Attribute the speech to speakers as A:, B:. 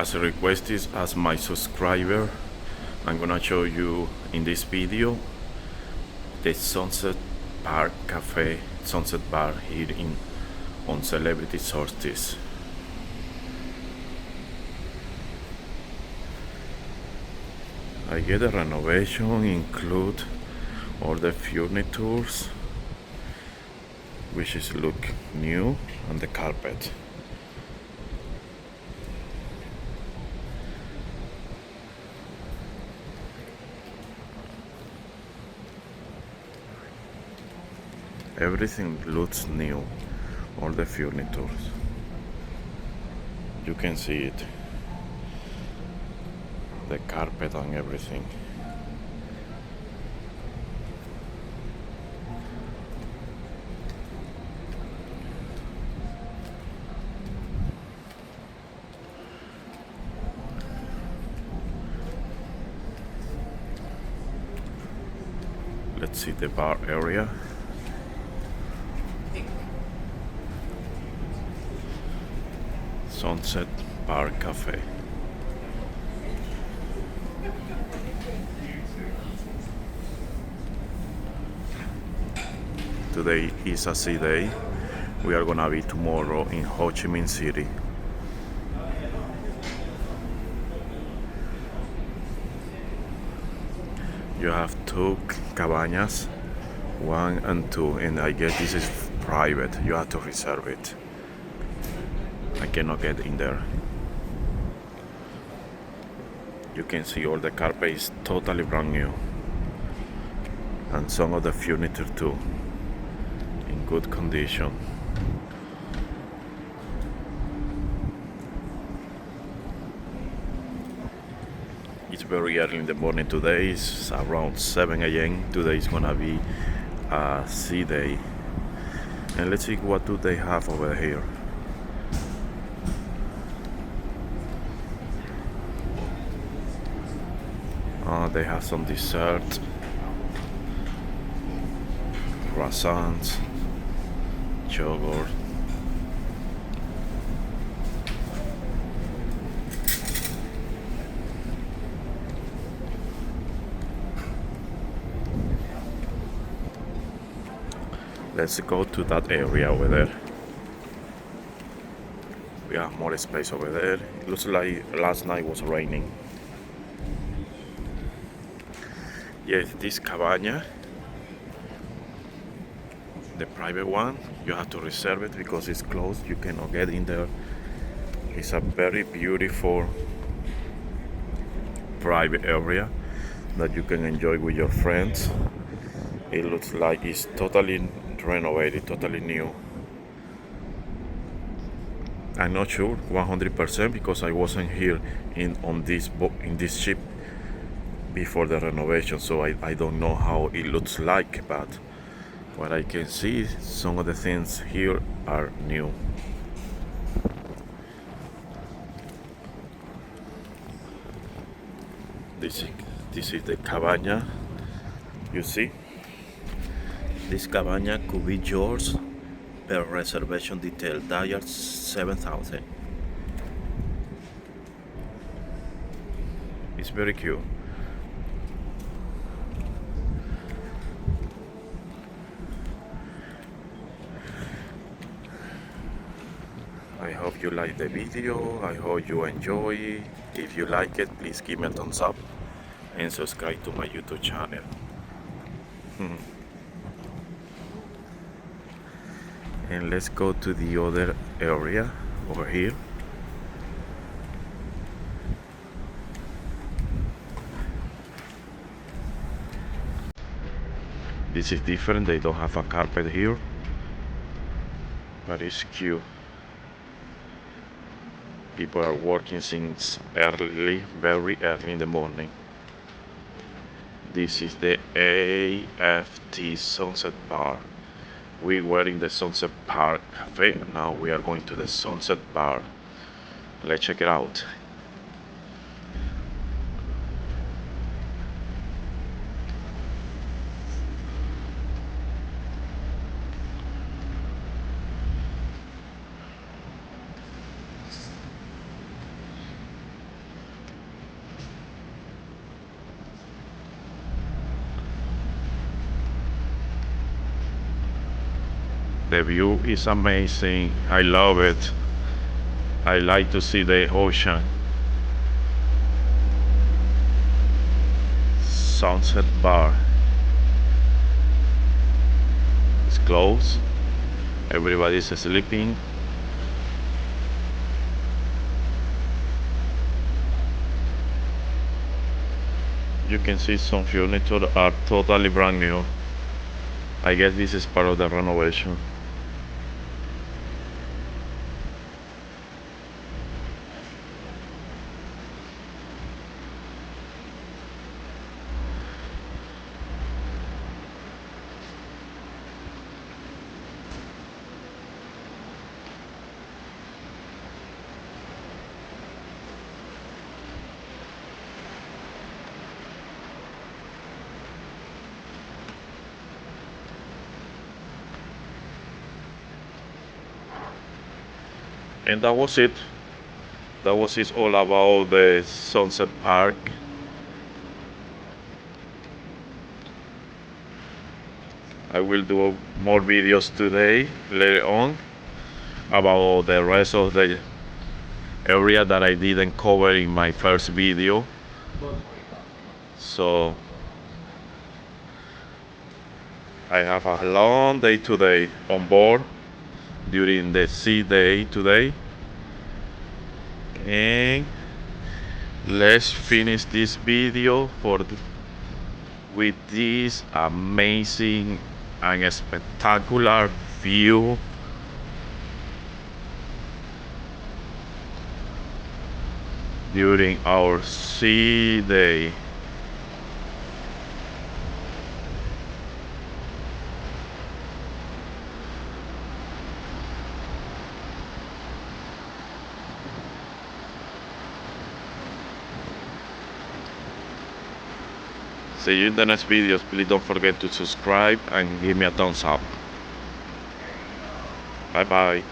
A: As a request is as my subscriber, I'm gonna show you in this video the Sunset Park Cafe, Sunset Bar here on Celebrity Solstice. I get a renovation, include all the furnitures, which is look new, and the carpet. Everything looks new, all the furnitures. You can see it, the carpet and everything. Let's see the bar area. Sunset Bar Cafe. Today is a sea day. We are gonna be tomorrow in Ho Chi Minh City. You have two cabanas, 1 and 2, and I guess this is private. You have to reserve it. I cannot get in there. You can see all the carpet is totally brand new, and some of the furniture too, in good condition. It's very early in the morning. Today is around 7 a.m. Today is gonna be a sea day, and let's see what do they have over here. They have some dessert, croissants, yogurt. Let's go to that area over there. We have more space over there. It looks like last night was raining. Yes, this cabana, the private one, you have to reserve it because it's closed. You cannot get in there. It's a very beautiful private area that you can enjoy with your friends. It looks like it's totally renovated, totally new. I'm not sure 100% because I wasn't here on this ship before the renovation, so I don't know how it looks like, but what I can see, some of the things here are new. This is the cabana. You see, this cabana could be yours per reservation detail. Dial 7,000. It's very cute. I hope you like the video. I hope you enjoy it. If you like it, please give me a thumbs up and subscribe to my YouTube channel. And let's go to the other area over here. This is different. They don't have a carpet here, but it's cute. People are working since early, very early in the morning. This is the AFT Sunset Bar. We were in the Sunset Park Cafe. Now we are going to the Sunset Bar. Let's check it out. The view is amazing. I love it. I like to see the ocean. Sunset Bar. It's closed. Everybody's sleeping. You can see some furniture are totally brand new. I guess this is part of the renovation. And that was it. That was it all about the Sunset Park. I will do more videos today, later on, about the rest of the area that I didn't cover in my first video. So I have a long day today on board during the sea day today. And let's finish this video with this amazing and spectacular view during our sea day. See you in the next videos. Please don't forget to subscribe and give me a thumbs up. Bye bye.